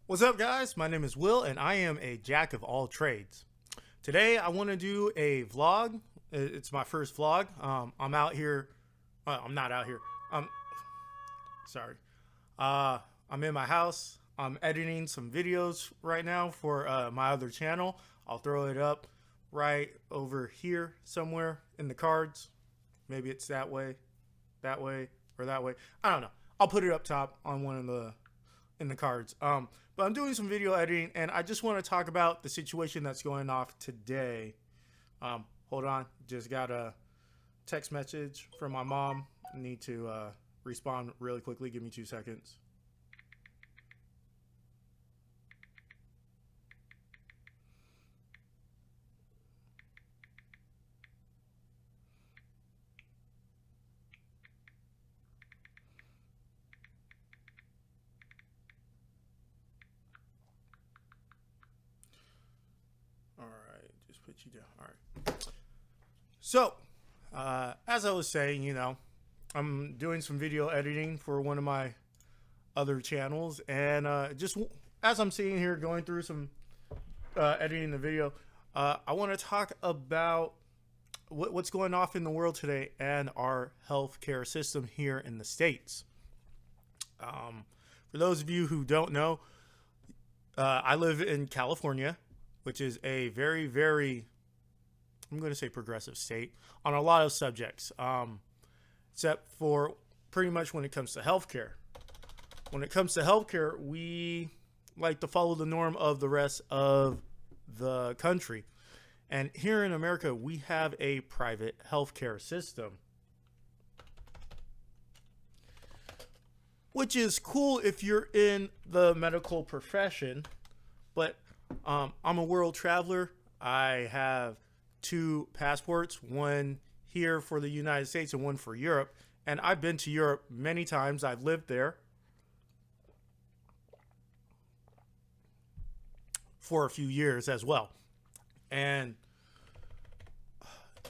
What's up, guys? My name is Will, and I am a jack of all trades. Today, I want to do a vlog. It's my first vlog. I'm out here. Well, I'm not out here. I'm sorry. I'm in my house. I'm editing some videos right now for my other channel. I'll throw it up right over here somewhere in the cards. Maybe it's that way, or that way. I don't know. I'll put it up top on one of the in the cards. But I'm doing some video editing, and I just want to talk about the situation that's going off today. Hold on, just got a text message from my mom. I need to respond really quickly. Give me 2 seconds. All right, just put you down. All right. So, as I was saying, I'm doing some video editing for one of my other channels, and just as I'm sitting here going through some editing the video, I want to talk about what's going off in the world today and our healthcare system here in the States. For those of you who don't know, I live in California, which is a very, very, I'm going to say progressive state on a lot of subjects, except for pretty much when it comes to healthcare. When it comes to healthcare, we like to follow the norm of the rest of the country. And here in America, we have a private healthcare system, which is cool if you're in the medical profession. But I'm a world traveler. I have 2 passports, one here for the United States and one for Europe. And I've been to Europe many times. I've lived there for a few years as well. And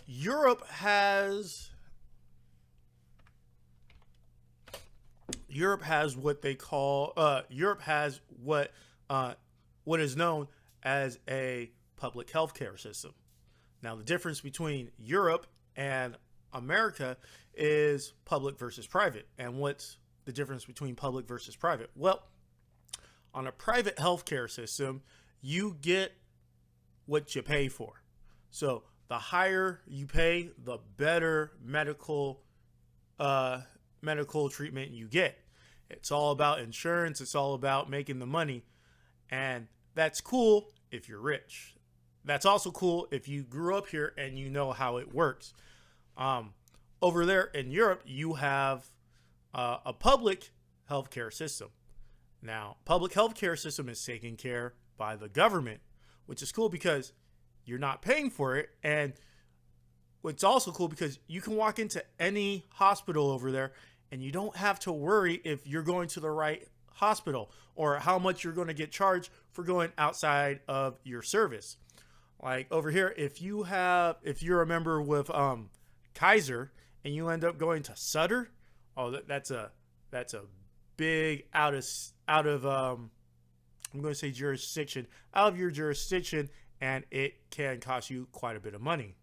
Europe has what they call Europe has what is known as a public healthcare system. Now, the difference between Europe and America is public versus private. And what's the difference between public versus private? Well, on a private healthcare system, you get what you pay for. So the higher you pay, the better medical treatment you get. It's all about insurance. It's all about making the money. And that's cool if you're rich. That's also cool if you grew up here and you know how it works. Over there in Europe, you have a public healthcare system. Now, public healthcare system is taken care by the government, which is cool because you're not paying for it. And it's also cool because you can walk into any hospital over there and you don't have to worry if you're going to the right hospital or how much you're going to get charged for going outside of your service. Like over here, if you're a member with Kaiser and you end up going to Sutter, that's a big out of I'm going to say jurisdiction, out of your jurisdiction, and it can cost you quite a bit of money.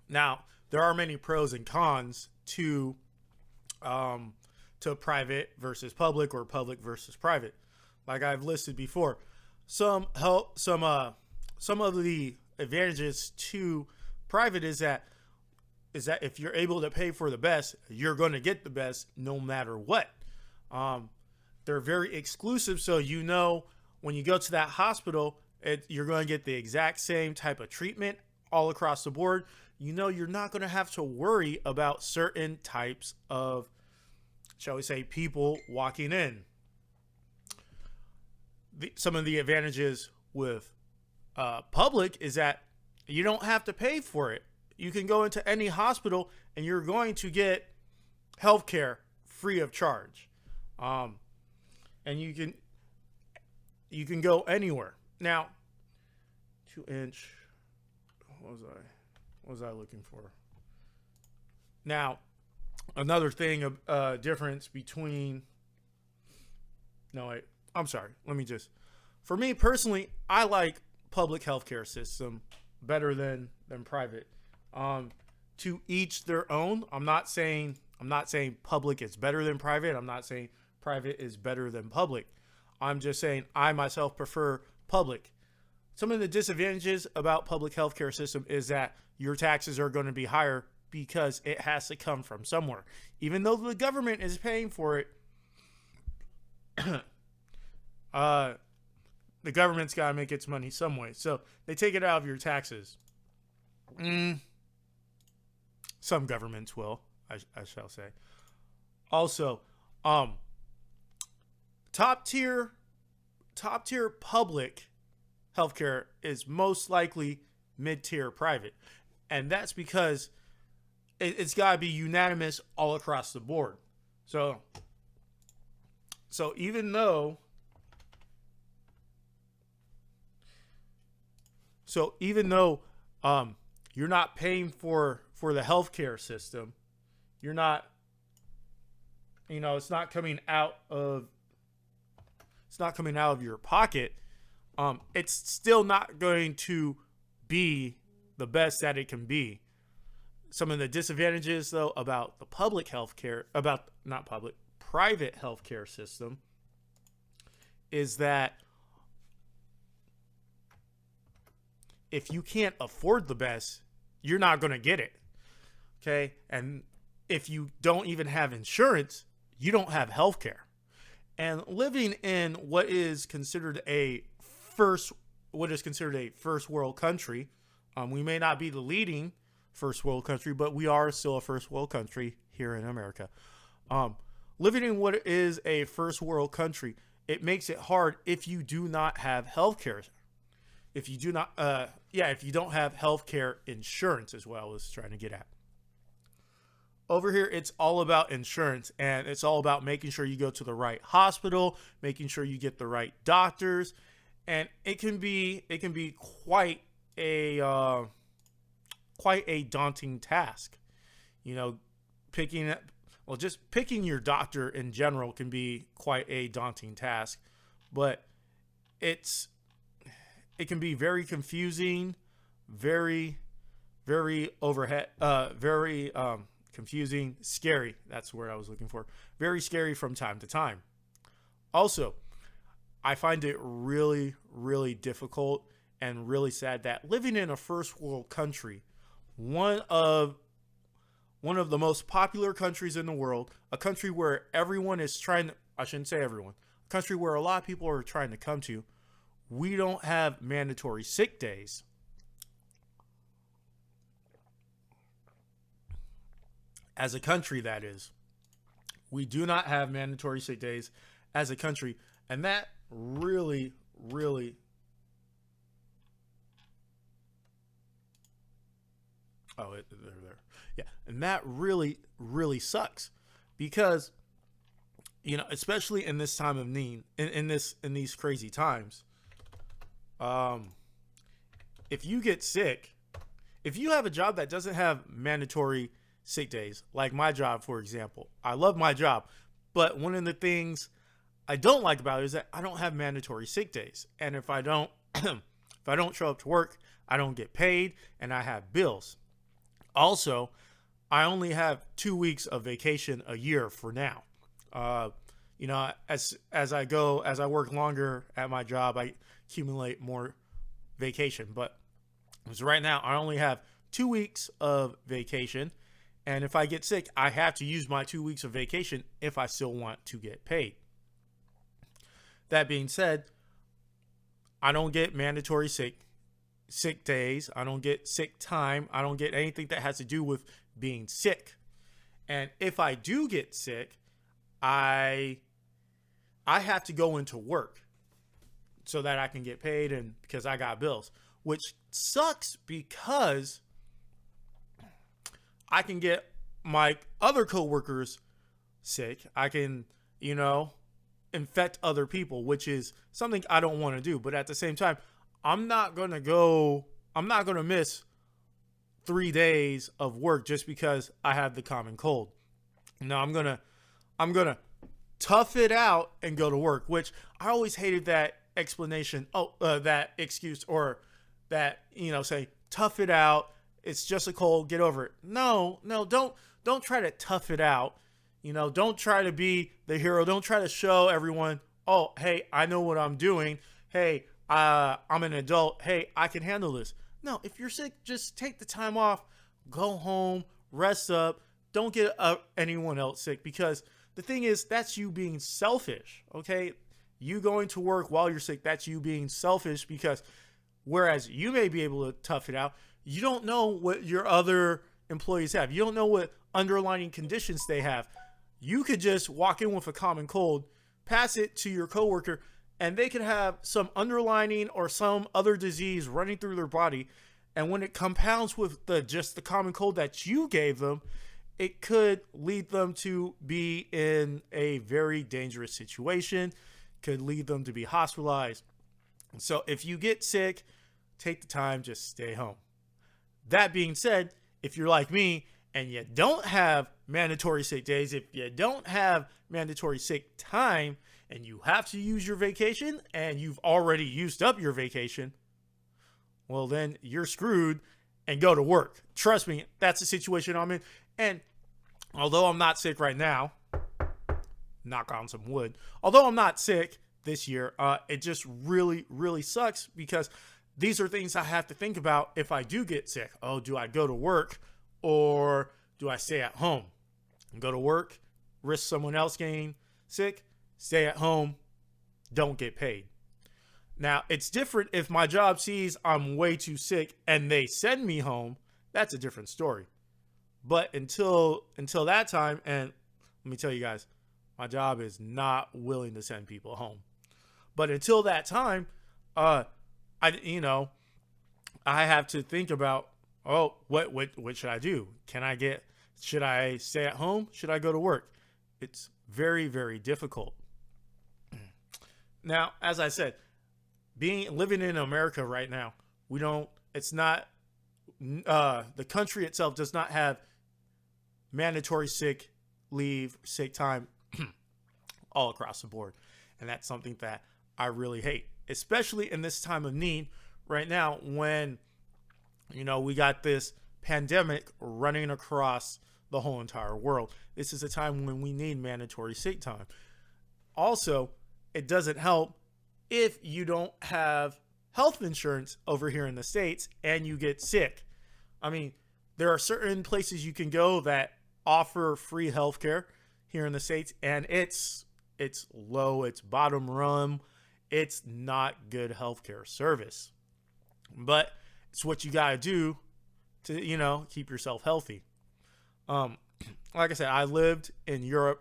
Now, there are many pros and cons to private versus public or public versus private. Like I've listed before, some of the advantages to private is that if you're able to pay for the best, you're going to get the best no matter what. They're very exclusive, so when you go to that hospital, you're going to get the exact same type of treatment all across the board. You're not going to have to worry about certain types of, shall we say, people walking in. Some of the advantages with public is that you don't have to pay for it. You can go into any hospital and you're going to get healthcare free of charge. And you can go anywhere. Now, 2-inch, what was I looking for? Now, another thing, difference between No, wait. I'm sorry. For me personally, I like public healthcare system better than private. To each their own. I'm not saying public is better than private. I'm not saying private is better than public. I'm just saying I myself prefer public. Some of the disadvantages about public healthcare system is that your taxes are going to be higher because it has to come from somewhere. Even though the government is paying for it, the government's got to make its money some way. So they take it out of your taxes. Some governments will, I shall say. Also, top tier public healthcare is most likely mid-tier private. And that's because it's got to be unanimous all across the board. So even though you're not paying for the healthcare system, you're not, it's not coming out of your pocket. It's still not going to be the best that it can be. Some of the disadvantages, though, about the private healthcare system is that if you can't afford the best, you're not going to get it. Okay? And if you don't even have insurance, you don't have healthcare. And living in what is considered a first world country, we may not be the leading first world country, but we are still a first world country here in America. Living in what is a first world country, it makes it hard if you do not have healthcare. If you don't have healthcare insurance, as well, as trying to get at. Over here, it's all about insurance, and it's all about making sure you go to the right hospital, making sure you get the right doctors, and it can be quite a daunting task. Just picking your doctor in general can be quite a daunting task, but it can be very confusing, very confusing, scary. That's the word I was looking for. Very scary from time to time. Also, I find it really, really difficult and really sad that living in a first world country, one of the most popular countries in the world, a country where everyone is trying to, I shouldn't say everyone, a country where a lot of people are trying to come to, we don't have mandatory sick days. As a country, that is. We do not have mandatory sick days as a country. And that really, really... they're there. Yeah. And that really, really sucks. Because, especially in this time of need, in these crazy times, if you get sick, if you have a job that doesn't have mandatory sick days, like my job, for example, I love my job, but one of the things I don't like about it is that I don't have mandatory sick days. And if I don't show up to work, I don't get paid, and I have bills. Also, I only have 2 weeks of vacation a year for now. As I work longer at my job, I accumulate more vacation. But as right now, I only have 2 weeks of vacation. And if I get sick, I have to use my 2 weeks of vacation if I still want to get paid. That being said, I don't get mandatory sick days. I don't get sick time. I don't get anything that has to do with being sick. And if I do get sick, I have to go into work so that I can get paid, and because I got bills, which sucks because I can get my other coworkers sick. I can, infect other people, which is something I don't want to do. But at the same time, I'm not going to miss 3 days of work just because I have the common cold. No, I'm going to tough it out and go to work, which I always hated that explanation. That excuse, or that, say, tough it out. It's just a cold, get over it. No, don't try to tough it out. Don't try to be the hero. Don't try to show everyone, oh, hey, I know what I'm doing. Hey, I'm an adult. Hey, I can handle this. No, if you're sick, just take the time off, go home, rest up. Don't get anyone else sick, because the thing is, that's you being selfish, okay? You going to work while you're sick, that's you being selfish, because whereas you may be able to tough it out, you don't know what your other employees have. You don't know what underlying conditions they have. You could just walk in with a common cold, pass it to your coworker, and they could have some underlying or some other disease running through their body. And when it compounds with just the common cold that you gave them, it could lead them to be in a very dangerous situation, could lead them to be hospitalized. So if you get sick, take the time, just stay home. That being said, if you're like me and you don't have mandatory sick days, if you don't have mandatory sick time, and you have to use your vacation and you've already used up your vacation, well, then you're screwed and go to work. Trust me, that's the situation I'm in. And although I'm not sick right now, knock on some wood, although I'm not sick this year, it just really, really sucks, because these are things I have to think about if I do get sick. Oh, do I go to work or do I stay at home? Go to work, risk someone else getting sick, stay at home, don't get paid. Now, it's different if my job sees I'm way too sick and they send me home. That's a different story. But until that time, and let me tell you guys, my job is not willing to send people home. But until that time, I have to think about, oh, what should I do? Should I stay at home? Should I go to work? It's very, very difficult. Now, as I said, living in America right now, the country itself does not have mandatory sick leave, sick time all across the board. And that's something that I really hate, especially in this time of need right now, when, we got this pandemic running across the whole entire world. This is a time when we need mandatory sick time. Also, it doesn't help if you don't have health insurance over here in the States and you get sick. I mean, there are certain places you can go that offer free healthcare here in the States, and it's low, it's bottom rung, it's not good healthcare service. But it's what you got to do to, keep yourself healthy. Like I said, I lived in Europe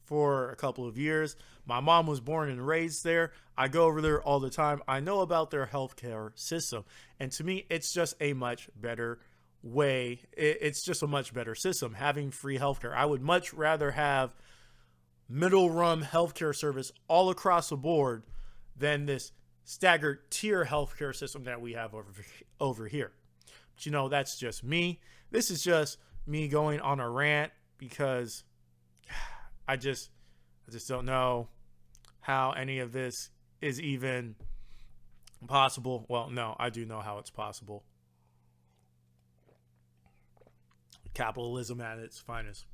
for a couple of years. My mom was born and raised there. I go over there all the time. I know about their healthcare system. And to me, it's just a much better way. It's just a much better system, having free healthcare. I would much rather have middle rung healthcare service all across the board than this staggered tier healthcare system that we have over here. But that's just me. This is just me going on a rant, because I just don't know how any of this is even possible. Well, no, I do know how it's possible. Capitalism at its finest.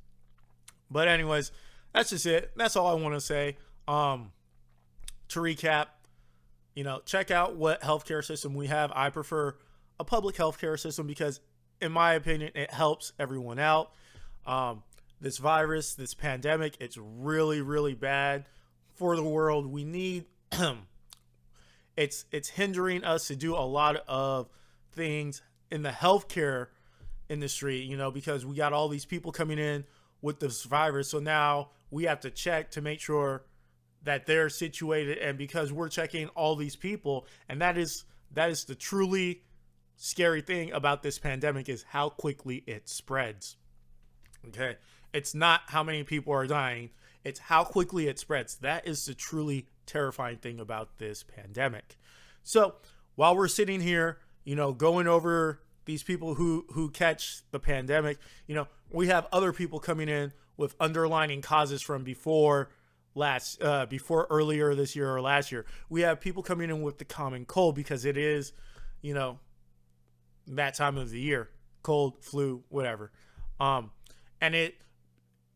But anyways, that's just it. That's all I want to say. To recap, check out what healthcare system we have. I prefer a public healthcare system because, in my opinion, it helps everyone out. This virus, this pandemic, it's really, really bad for the world. We need it's hindering us to do a lot of things in the healthcare industry, because we got all these people coming in with this virus. So now we have to check to make sure that they're situated. And because we're checking all these people, and that is the truly scary thing about this pandemic, is how quickly it spreads. Okay. It's not how many people are dying. It's how quickly it spreads. That is the truly terrifying thing about this pandemic. So while we're sitting here, going over these people who catch the pandemic, we have other people coming in with underlying causes from before before earlier this year or last year. We have people coming in with the common cold because it is, you know, that time of the year, cold, flu, whatever. And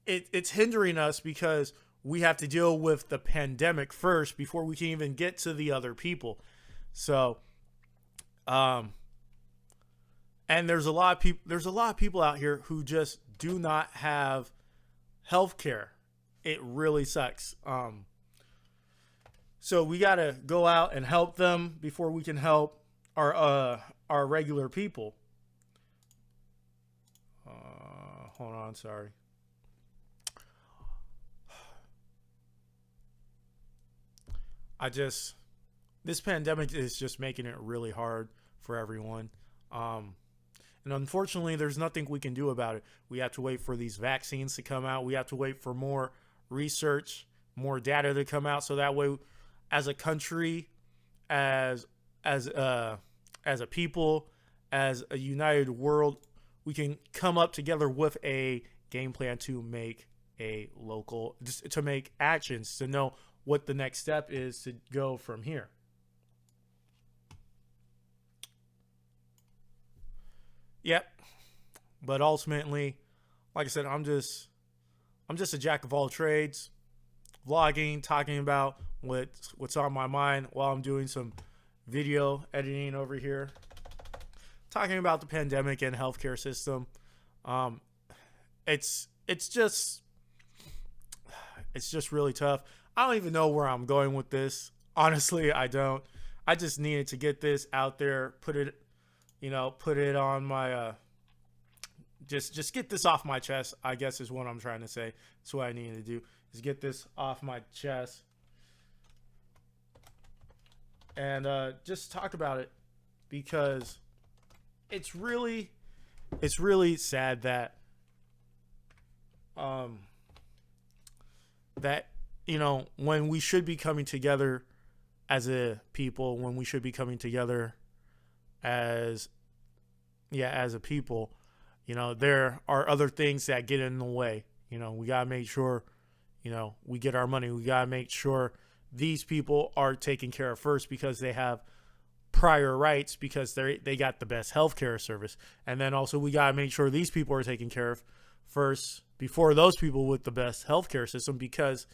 it's hindering us because we have to deal with the pandemic first before we can even get to the other people. So, and there's a lot of people out here who just do not have health care. It really sucks. So we got to go out and help them before we can help our regular people. Hold on, sorry. This pandemic is just making it really hard for everyone. And unfortunately, there's nothing we can do about it. We have to wait for these vaccines to come out. We have to wait for more research, more data to come out, so that way, as a country, as a people, as a united world, we can come up together with a game plan to make to make actions, to know what the next step is to go from here. Yep. But ultimately, like I said, I'm just a jack of all trades, vlogging, talking about what's on my mind while I'm doing some video editing over here, talking about the pandemic and healthcare system. It's just really tough. I don't even know where I'm going with this. Honestly, I don't. I just needed to get this out there, put it on my just get this off my chest, I guess is what I'm trying to say. That's what I needed to do, is get this off my chest and just talk about it, because it's really sad that when we should be coming together as a people, when we should be coming together as a people, there are other things that get in the way. We got to make sure, we get our money. We got to make sure these people are taken care of first, because they have prior rights, because they got the best healthcare service. And then also we got to make sure these people are taken care of first before those people with the best healthcare system, because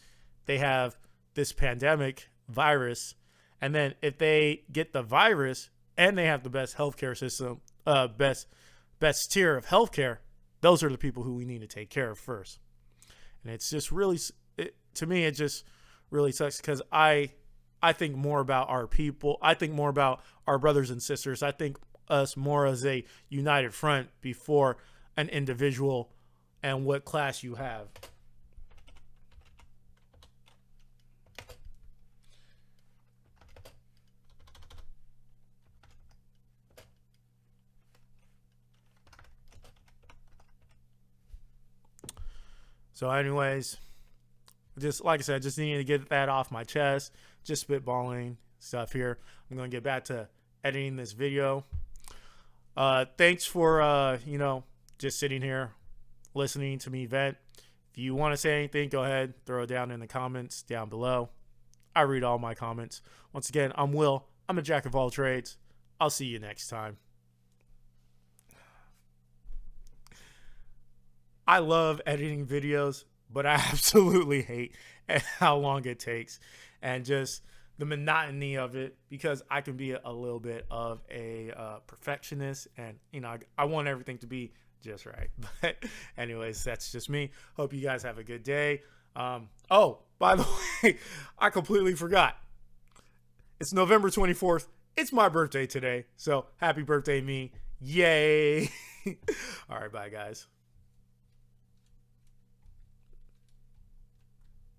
they have this pandemic virus. And then if they get the virus and they have the best healthcare system, best tier of healthcare, those are the people who we need to take care of first. And it's just really, to me, it just really sucks, because I think more about our people. I think more about our brothers and sisters. I think us more as a united front before an individual and what class you have. So anyways, just like I said, just needed to get that off my chest. Just spitballing stuff here. I'm going to get back to editing this video. Thanks for, just sitting here listening to me vent. If you want to say anything, go ahead, throw it down in the comments down below. I read all my comments. Once again, I'm Will. I'm a jack of all trades. I'll see you next time. I love editing videos, but I absolutely hate how long it takes and just the monotony of it, because I can be a little bit of a perfectionist, and I want everything to be just right. But anyways, that's just me. Hope you guys have a good day. Oh, by the way, I completely forgot. It's November 24th. It's my birthday today, so happy birthday me. Yay. All right, bye guys.